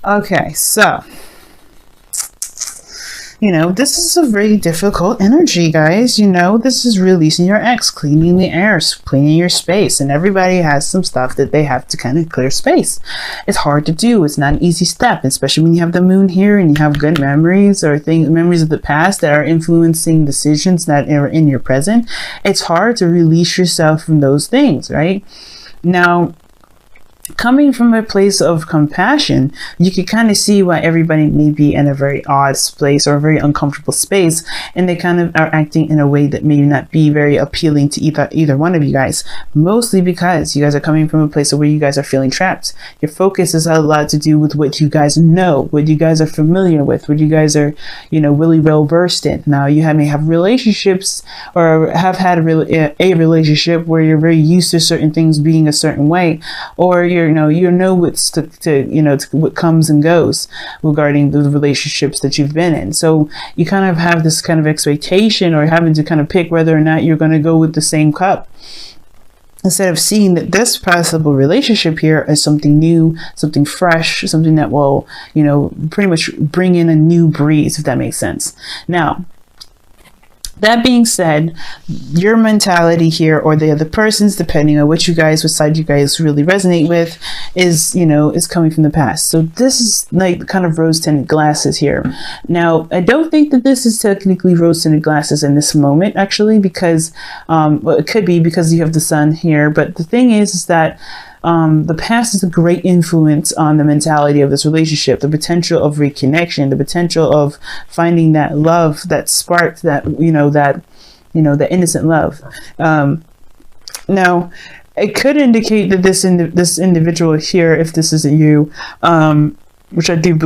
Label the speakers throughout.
Speaker 1: Okay, so this is a very difficult energy, guys. This is releasing your ex, cleaning the air, cleaning your space, and everybody has some stuff that they have to kind of clear space. It's hard to do. It's not an easy step, especially when you have the moon here and you have good memories or memories of the past that are influencing decisions that are in your present. It's hard to release yourself from those things, right? Now, coming from a place of compassion, you can kind of see why everybody may be in a very odd place or a very uncomfortable space, and they kind of are acting in a way that may not be very appealing to either one of you guys, mostly because you guys are coming from a place where you guys are feeling trapped. Your focus is a lot to do with what you guys know, what you guys are familiar with, what you guys are, really well versed in. Now, you may have relationships or have had a relationship where you're very used to certain things being a certain way, or what's to what comes and goes regarding the relationships that you've been in. So you kind of have this kind of expectation or having to kind of pick whether or not you're going to go with the same cup, instead of seeing that this possible relationship here is something new, something fresh, something that will, pretty much bring in a new breeze, if that makes sense. Now, that being said, your mentality here, or the other person's, depending on which side you guys really resonate with, is coming from the past. So this is like kind of rose-tinted glasses here. Now, I don't think that this is technically rose-tinted glasses in this moment, actually, because, well, it could be because you have the sun here. But the thing is that the past is a great influence on the mentality of this relationship, the potential of reconnection, the potential of finding that love, that spark, that the innocent love. Now, it could indicate that this individual here, if this isn't you, which I do,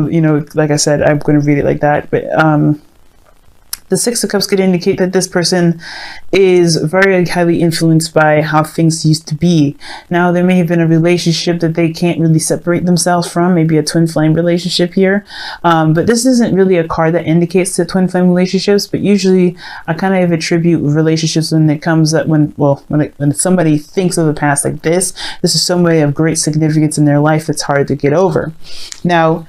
Speaker 1: like I said, I'm going to read it like that, but the Six of Cups could indicate that this person is very highly influenced by how things used to be. Now, there may have been a relationship that they can't really separate themselves from, maybe a twin flame relationship here. But this isn't really a card that indicates the twin flame relationships, but usually I kind of attribute relationships when it comes that when somebody thinks of the past like this is somebody of great significance in their life that's hard to get over. Now,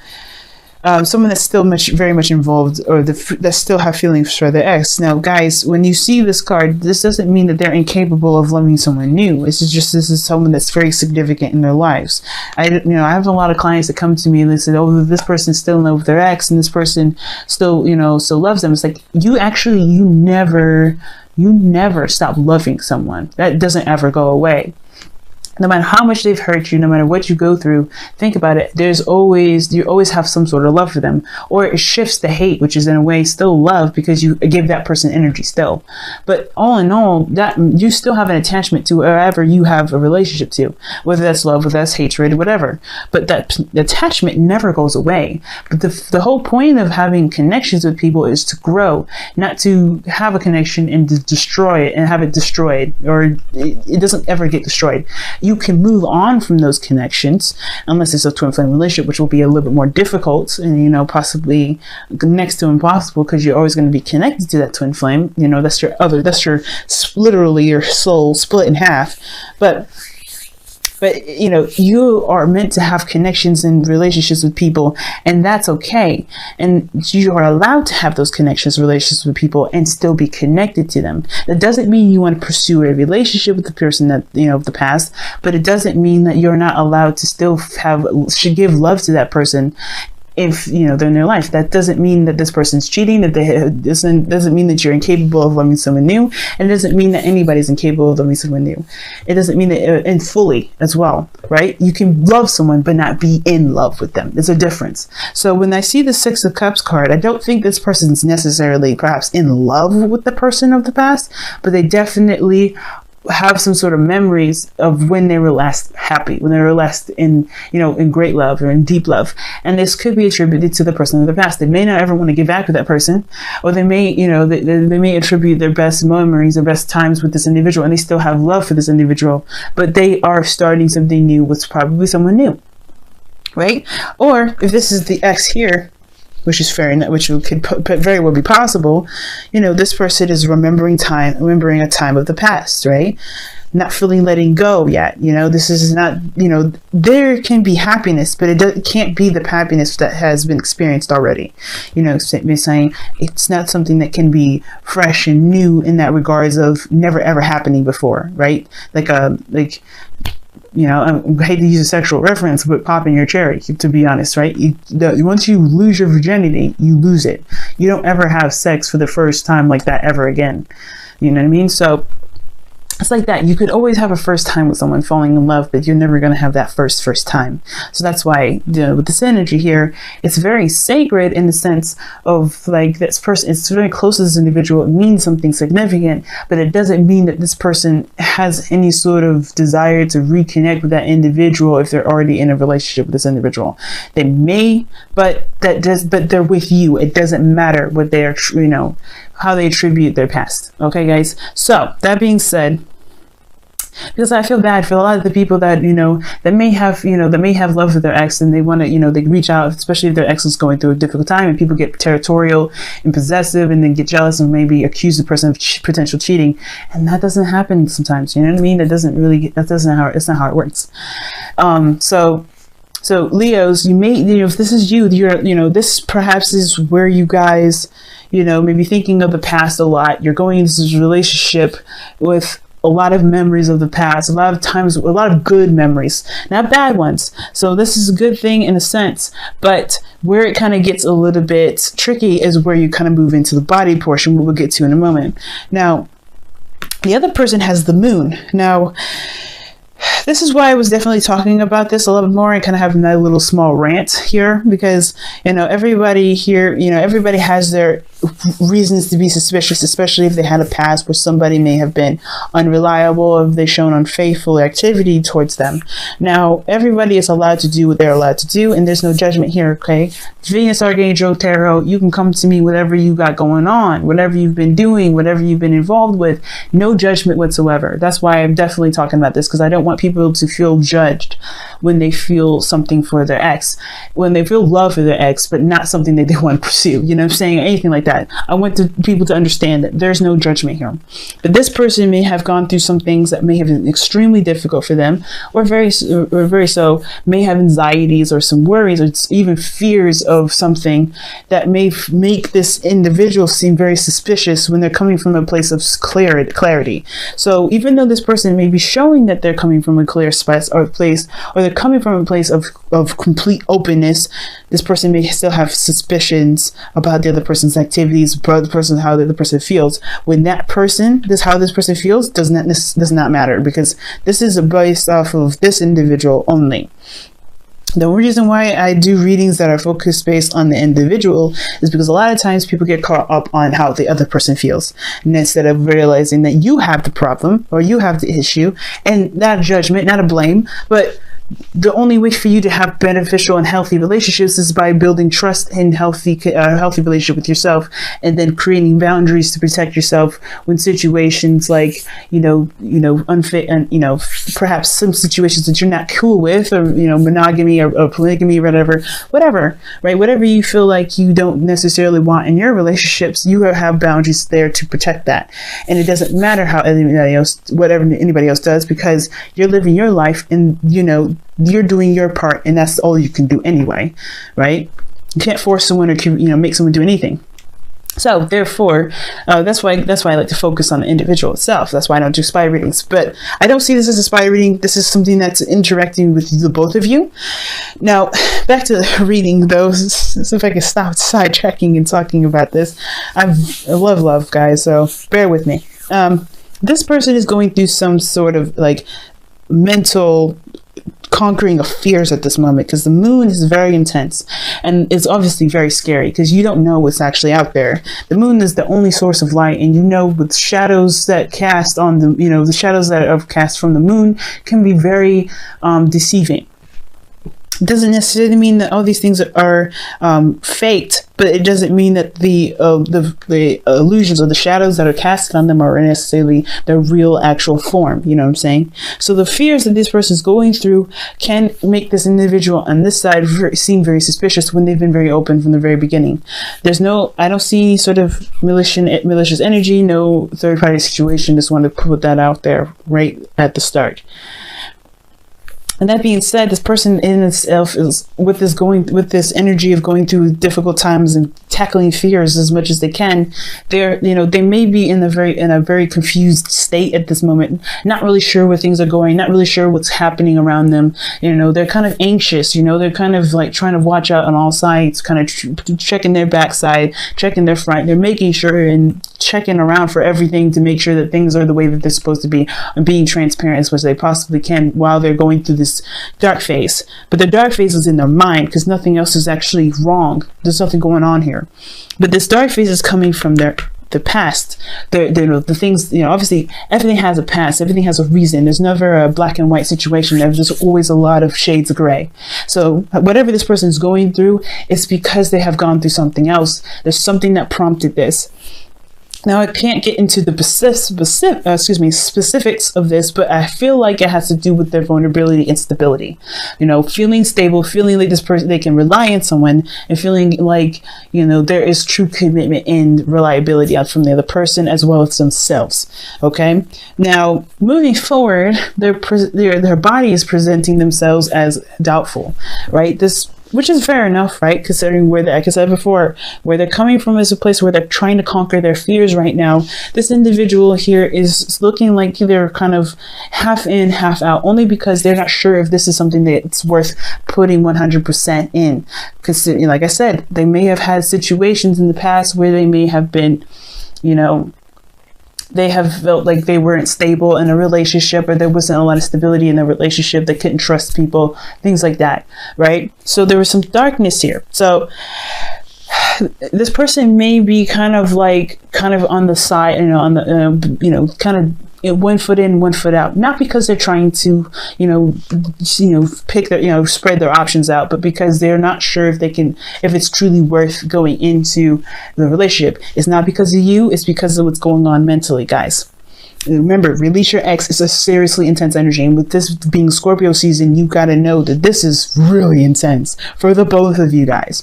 Speaker 1: someone that's still very much involved, or that still have feelings for their ex. Now, guys, when you see this card, this doesn't mean that they're incapable of loving someone new. This is someone that's very significant in their lives. I have a lot of clients that come to me and they say, "Oh, this person's still in love with their ex, and this person still loves them." It's like you never stop loving someone. That doesn't ever go away. No matter how much they've hurt you, no matter what you go through, think about it. You always have some sort of love for them, or it shifts the hate, which is in a way still love because you give that person energy still. But all in all, that you still have an attachment to wherever you have a relationship to, whether that's love, whether that's hatred, whatever. But that attachment never goes away. But the whole point of having connections with people is to grow, not to have a connection and to destroy it and have it destroyed, or it doesn't ever get destroyed. You can move on from those connections, unless it's a twin flame relationship, which will be a little bit more difficult and possibly next to impossible, because you're always going to be connected to that twin flame. That's your literally your soul split in half. But you are meant to have connections and relationships with people, and that's okay. And you are allowed to have those connections, relationships with people, and still be connected to them. That doesn't mean you want to pursue a relationship with the person that, of the past, but it doesn't mean that you're not allowed to still should give love to that person if they're in their life. That doesn't mean that this person's cheating, that doesn't mean that you're incapable of loving someone new, and it doesn't mean that anybody's incapable of loving someone new. It doesn't mean that and fully as well, right? You can love someone but not be in love with them. There's a difference. So when I see the Six of Cups card, I don't think this person's necessarily perhaps in love with the person of the past, but they definitely have some sort of memories of when they were last happy, when they were last in great love or in deep love. And this could be attributed to the person of the past. They may not ever want to get back with that person, or they may, they may attribute their best memories, their best times with this individual, and they still have love for this individual, but they are starting something new with probably someone new, right? Or if this is the ex here, which is fair, which could very well be possible, this person is remembering a time of the past, right? not fully letting go yet. You know, this is not, you know, there can be happiness, but it can't be the happiness that has been experienced already. You know, saying it's not something that can be fresh and new in that regards of never ever happening before, right? Like you know, I hate to use a sexual reference, but popping your cherry, to be honest, right? Once you lose your virginity, you lose it. You don't ever have sex for the first time like that ever again. You know what I mean? So it's like that. You could always have a first time with someone falling in love, but you're never going to have that first time. So that's why, you know, with this energy here, it's very sacred in the sense of like this person, it's very close to this individual. It means something significant, but it doesn't mean that this person has any sort of desire to reconnect with that individual if they're already in a relationship with this individual. They may, but they're with you. It doesn't matter what they are, you know, how they attribute their past. Okay, guys. So that being said, because I feel bad for a lot of the people that, you know, that may have love for their ex, and they want to, you know, they reach out, especially if their ex is going through a difficult time, and people get territorial and possessive and then get jealous and maybe accuse the person of potential cheating. And that doesn't happen sometimes. You know what I mean? It's not how it works. So Leos, you may, you know, if this is you're, you know, this perhaps is where you guys, you know, maybe thinking of the past a lot. You're going into this relationship with a lot of memories of the past, a lot of times, a lot of good memories, not bad ones. So this is a good thing in a sense, but where it kind of gets a little bit tricky is where you kind of move into the body portion, what we'll get to in a moment. Now, the other person has the moon. Now, this is why I was definitely talking about this a little bit more and kind of having that little small rant here, because, you know, everybody here, you know, everybody has their reasons to be suspicious, especially if they had a past where somebody may have been unreliable, or if they've shown unfaithful activity towards them. Now, everybody is allowed to do what they're allowed to do, and there's no judgment here, okay? Venus, Archangel, Tarot, you can come to me, whatever you got going on, whatever you've been doing, whatever you've been involved with, no judgment whatsoever. That's why I'm definitely talking about this, because I don't want people to feel judged when they feel something for their ex, when they feel love for their ex, but not something that they want to pursue, you know what I'm saying, or anything like that. I want people to understand that there's no judgment here. But this person may have gone through some things that may have been extremely difficult for them, or very so, may have anxieties or some worries or even fears of something that may make this individual seem very suspicious when they're coming from a place of clarity. So even though this person may be showing that they're coming from a clear space or place, or they're coming from a place of complete openness, this person may still have suspicions about the other person's activities, about the person, how the other person feels. When that person, how this person feels does not matter, because this is based off of this individual only. The reason why I do readings that are focused based on the individual is because a lot of times people get caught up on how the other person feels, and instead of realizing that you have the problem or you have the issue, and not a judgment, not a blame, but the only way for you to have beneficial and healthy relationships is by building trust and healthy relationship with yourself, and then creating boundaries to protect yourself when situations like, unfit, and, perhaps some situations that you're not cool with, or, monogamy or polygamy, whatever, right? Whatever you feel like you don't necessarily want in your relationships, you have boundaries there to protect that. And it doesn't matter how whatever anybody else does, because you're living your life, and, you're doing your part, and that's all you can do anyway, right? You can't force someone or make someone do anything. So therefore, that's why I like to focus on the individual itself. That's why I don't do spy readings. But I don't see this as a spy reading. This is something that's interacting with the both of you. Now, back to the reading, though. So if I can stop sidetracking and talking about this, I love, guys. So bear with me. This person is going through some sort of like mental conquering of fears at this moment, because the moon is very intense, and it's obviously very scary because you don't know what's actually out there. The moon is the only source of light, and with shadows that cast on the shadows that are cast from the moon can be very deceiving. doesn't necessarily mean that all these things are faked, but it doesn't mean that the illusions or the shadows that are casted on them are necessarily their real actual form. You know what I'm saying? So the fears that this person is going through can make this individual on this side seem very suspicious when they've been very open from the very beginning. I don't see any sort of malicious energy, no third party situation. Just want to put that out there right at the start. And that being said, this person in itself is with this energy of going through difficult times and tackling fears as much as they can. They may be in a very confused state at this moment, not really sure where things are going, not really sure what's happening around them. They're kind of anxious. They're kind of like trying to watch out on all sides, kind of checking their backside, checking their front. They're making sure and checking around for everything to make sure that things are the way that they're supposed to be, and being transparent as much as they possibly can while they're going through this dark phase. But the dark phase is in their mind, because nothing else is actually wrong. There's nothing going on here. But this dark phase is coming from the past. The things, obviously everything has a past, everything has a reason. There's never a black and white situation. There's always a lot of shades of gray. So whatever this person is going through, it's because they have gone through something else. There's something that prompted this. Now, I can't get into the specifics of this, but I feel like it has to do with their vulnerability and stability. Feeling stable, feeling like this person, they can rely on someone, and feeling like, there is true commitment and reliability out from the other person as well as themselves. Okay. Now, moving forward, their body is presenting themselves as doubtful, right? Which is fair enough, right? Considering where like I said before, where they're coming from is a place where they're trying to conquer their fears right now. This individual here is looking like they're kind of half in, half out, only because they're not sure if this is something that's worth putting 100% in. Because, like I said, they may have had situations in the past where they may have been, they have felt like they weren't stable in a relationship, or there wasn't a lot of stability in the relationship. They couldn't trust people, things like that, right? So there was some darkness here. So this person may be kind of on the side, kind of 1 foot in, 1 foot out, not because they're trying to, pick their, spread their options out, but because they're not sure if it's truly worth going into the relationship. It's not because of you, it's because of what's going on mentally, guys. Remember, release your ex is a seriously intense energy. And with this being Scorpio season, you got to know that this is really intense for the both of you guys.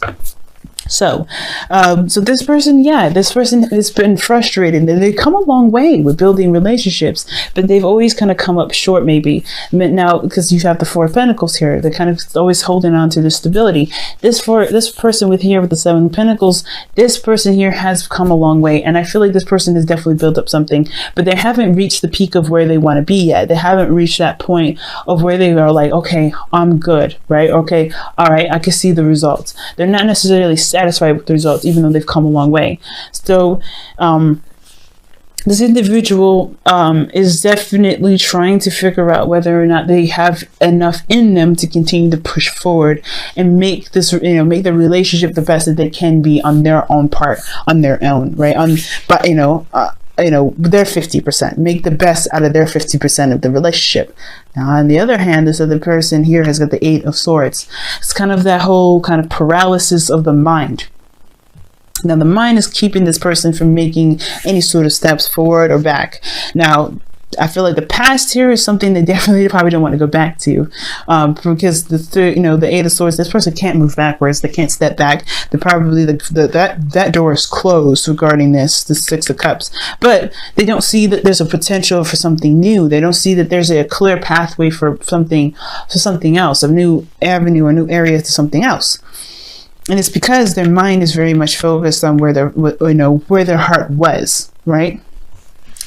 Speaker 1: So this person has been frustrated, and they've come a long way with building relationships, but they've always kind of come up short, maybe. Now, because you have the Four of Pentacles here, they're kind of always holding on to the stability. This person with the Seven of Pentacles, this person here has come a long way, and I feel like this person has definitely built up something, but they haven't reached the peak of where they want to be yet. They haven't reached that point of where they are like, okay, I'm good, right? Okay, all right, I can see the results. They're not necessarily satisfied with the results, even though they've come a long way. So this individual is definitely trying to figure out whether or not they have enough in them to continue to push forward and make this, make the relationship the best that they can be on their own part, on their own, right? Their 50%, make the best out of their 50% of the relationship. Now, on the other hand, this other person here has got the Eight of Swords. It's kind of that whole kind of paralysis of the mind. Now, the mind is keeping this person from making any sort of steps forward or back. Now, I feel like the past here is something they probably don't want to go back to, because the Eight of Swords, this person can't move backwards. They can't step back. They're probably that door is closed regarding the Six of Cups. But they don't see that there's a potential for something new. They don't see that there's a clear pathway for something else, a new avenue, a new area to something else. And it's because their mind is very much focused on where their heart was, right?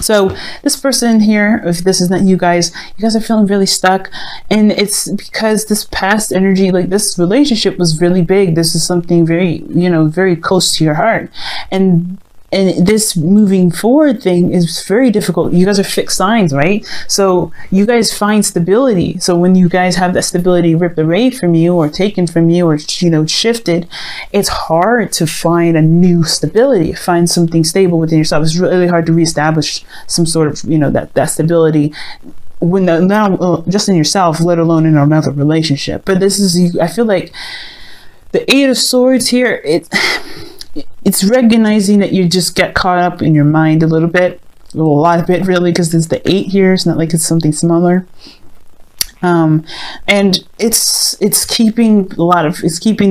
Speaker 1: So this person here, if this is not you guys are feeling really stuck, and it's because this past energy, like this relationship was really big. This is something very, very close to your heart, and this moving forward thing is very difficult. You guys are fixed signs, right? So you guys find stability. So when you guys have that stability ripped away from you, or taken from you, or shifted, it's hard to find a new stability, find something stable within yourself. It's really hard to reestablish some sort of that stability when now just in yourself, let alone in another relationship. But this is, I feel like the Eight of Swords here, it's recognizing that you just get caught up in your mind a little bit, a lot of it really, because there's the 8 here. It's not like it's something smaller. And it's keeping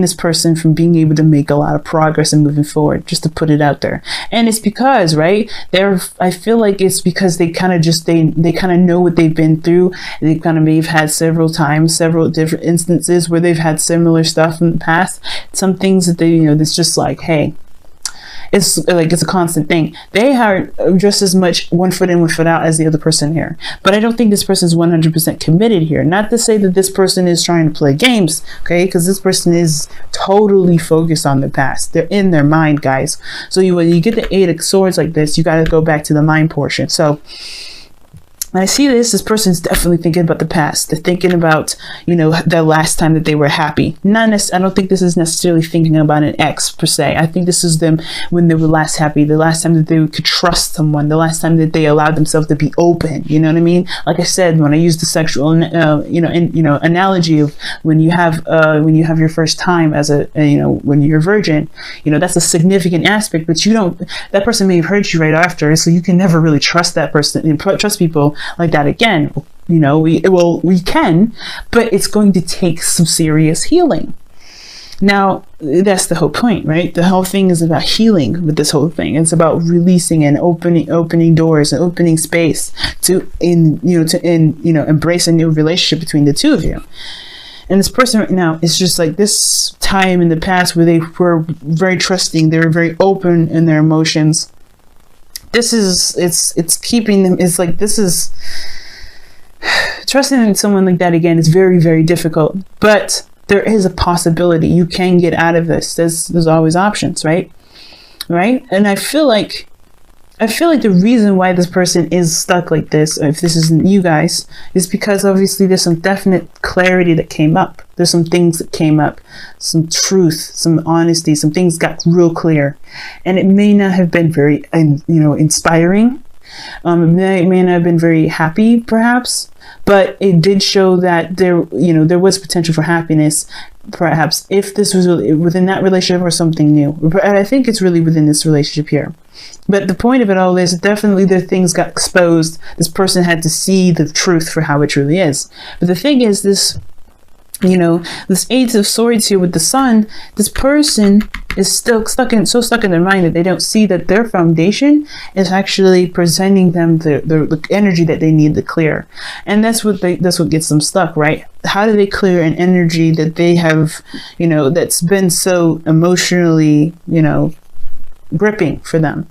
Speaker 1: this person from being able to make a lot of progress and moving forward, just to put it out there. And it's because, right, I feel like it's because they kind of just, they kind of know what they've been through. They kind of may have had several different instances where they've had similar stuff in the past. Some things that they, it's just like, hey, it's like, it's a constant thing. They are just as much one foot in, one foot out as the other person here. But I don't think this person is 100% committed here. Not to say that this person is trying to play games, okay? Because this person is totally focused on the past. They're in their mind, guys. So when you get the 8 of Swords like this, you got to go back to the mind portion. So when I see this person's definitely thinking about the past. They're thinking about, the last time that they were happy. I don't think this is necessarily thinking about an ex per se. I think this is them when they were last happy, the last time that they could trust someone, the last time that they allowed themselves to be open. You know what I mean? Like I said, when I use the sexual, analogy of when you have your first time as when you're a virgin, that's a significant aspect, but that person may have hurt you right after, so you can never really trust that person and trust people like that again. We can, but it's going to take some serious healing. Now, that's the whole point, right? The whole thing is about healing with this whole thing. It's about releasing and opening doors and opening space to embrace a new relationship between the two of you. And this person right now is just like this time in the past where they were very trusting, they were very open in their emotions. It's keeping them, it's like, this is trusting in someone like that again is very, very difficult, but there is a possibility you can get out of this. There's always options, right? And I feel like the reason why this person is stuck like this, if this isn't you guys, is because obviously there's some definite clarity that came up. There's some things that came up, some truth, some honesty, some things got real clear. And it may not have been very, inspiring. It may not have been very happy, perhaps, but it did show that there was potential for happiness, perhaps, if this was within that relationship or something new. I think it's really within this relationship here. But the point of it all is definitely the things got exposed. This person had to see the truth for how it truly is. But the thing is, this 8 of Swords here with the Sun, this person is still stuck in their mind that they don't see that their foundation is actually presenting them the energy that they need to clear. And that's what gets them stuck, right? How do they clear an energy that they have, that's been so emotionally, gripping for them?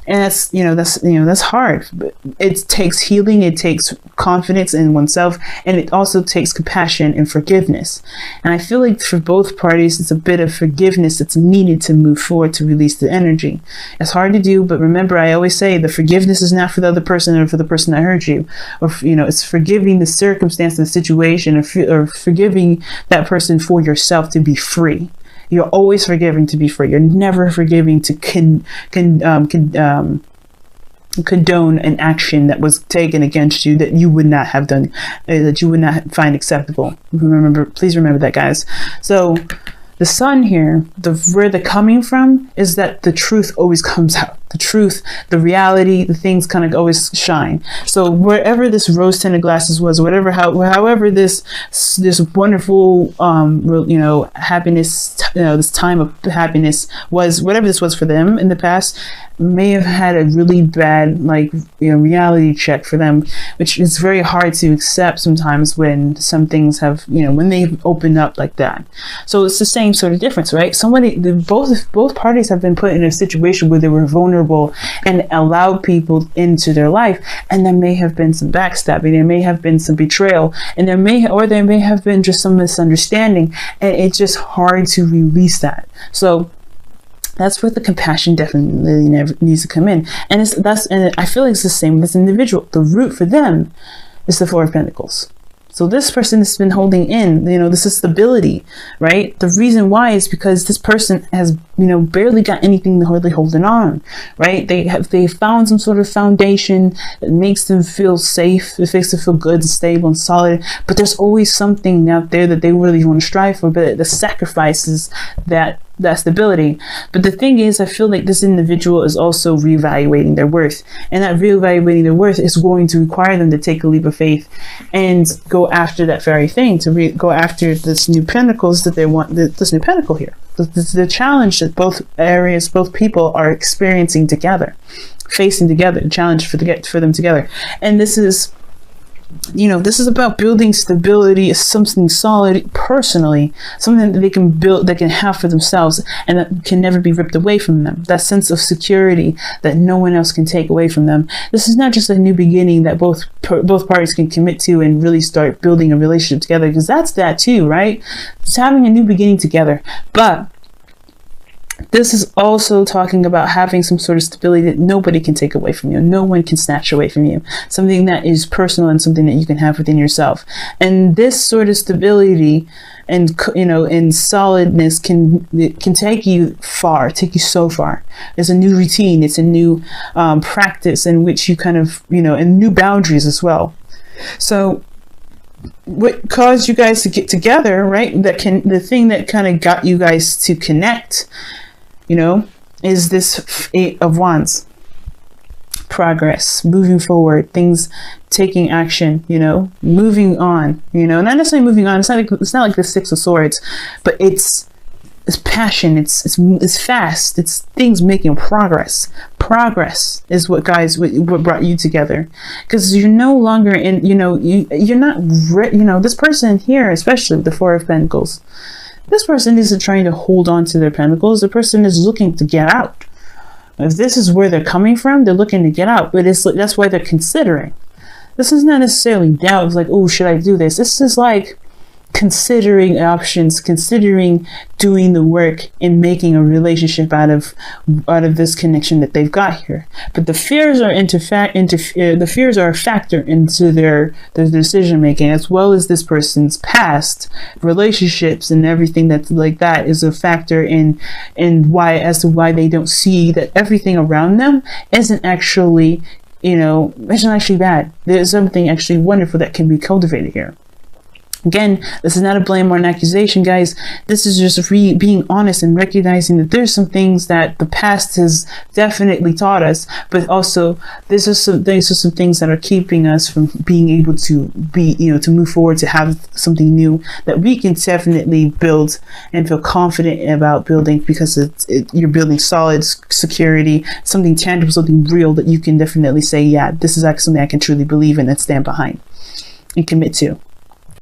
Speaker 1: And that's hard. But it takes healing, it takes confidence in oneself, and it also takes compassion and forgiveness. And I feel like for both parties, it's a bit of forgiveness that's needed to move forward to release the energy. It's hard to do, but remember, I always say the forgiveness is not for the other person or for the person that hurt you, or it's forgiving the circumstance and the situation, or forgiving that person for yourself to be free. You're always forgiving to be free. You're never forgiving to condone an action that was taken against you that you would not have done, that you would not find acceptable. Please remember that, guys. So the Sun here, where they're coming from is that the truth always comes out. The truth, the reality, the things kind of always shine. So wherever this rose-tinted glasses was, however this wonderful, happiness, this time of happiness was, whatever this was for them in the past, may have had a really bad, reality check for them, which is very hard to accept sometimes when some things have, when they open up like that. So it's the same sort of difference, right? Both parties have been put in a situation where they were vulnerable and allowed people into their life, and there may have been some backstabbing, there may have been some betrayal, and there may have been just some misunderstanding, and it's just hard to release that. So that's where the compassion definitely needs to come in. And I feel like it's the same with this individual. The root for them is the Four of Pentacles. So this person has been holding in, this is stability, right? The reason why is because this person has, barely got anything to hardly holding on, right? They found some sort of foundation that makes them feel safe. It makes them feel good and stable and solid. But there's always something out there that they really want to strive for, but the sacrifices that stability. But the thing is, I feel like this individual is also reevaluating their worth, and that reevaluating their worth is going to require them to take a leap of faith and go after that very thing, to go after this new pentacles that they want, this new pentacle here, the challenge that both people are experiencing together, facing together, the challenge for them together. And this is, this is about building stability, something solid personally, something that they can build, that can have for themselves, and that can never be ripped away from them. That sense of security that no one else can take away from them. This is not just a new beginning that both parties can commit to and really start building a relationship together, because that's that too, right? It's having a new beginning together. But this is also talking about having some sort of stability that nobody can take away from you. No one can snatch away from you. Something that is personal and something that you can have within yourself. And this sort of stability and, and solidness can take you far, take you so far. It's a new routine. It's a new practice in which you kind of, and new boundaries as well. So what caused you guys to get together, right? The thing that kind of got you guys to connect, is this 8 of Wands. Progress, moving forward, things, taking action, moving on, not necessarily moving on. It's not like the 6 of Swords, but it's passion. It's fast. It's things making progress. Progress is what brought you together, because you're no longer in, you're not, this person here, especially with the 4 of Pentacles, this person isn't trying to hold on to their pentacles. The person is looking to get out. If this is where they're coming from, they're looking to get out. But that's why they're considering. This is not necessarily doubt. It's like, oh, should I do this? This is like considering options, considering doing the work and making a relationship out of this connection that they've got here. But the fears are the fears are a factor into their decision making, as well as this person's past relationships and everything that's like that is a factor in why they don't see that everything around them isn't actually bad. There's something actually wonderful that can be cultivated here. Again, this is not a blame or an accusation, guys. This is just being honest and recognizing that there's some things that the past has definitely taught us, but also these are some things that are keeping us from being able to to move forward, to have something new that we can definitely build and feel confident about building, because you're building solid security, something tangible, something real that you can definitely say, yeah, this is actually something I can truly believe in and stand behind and commit to.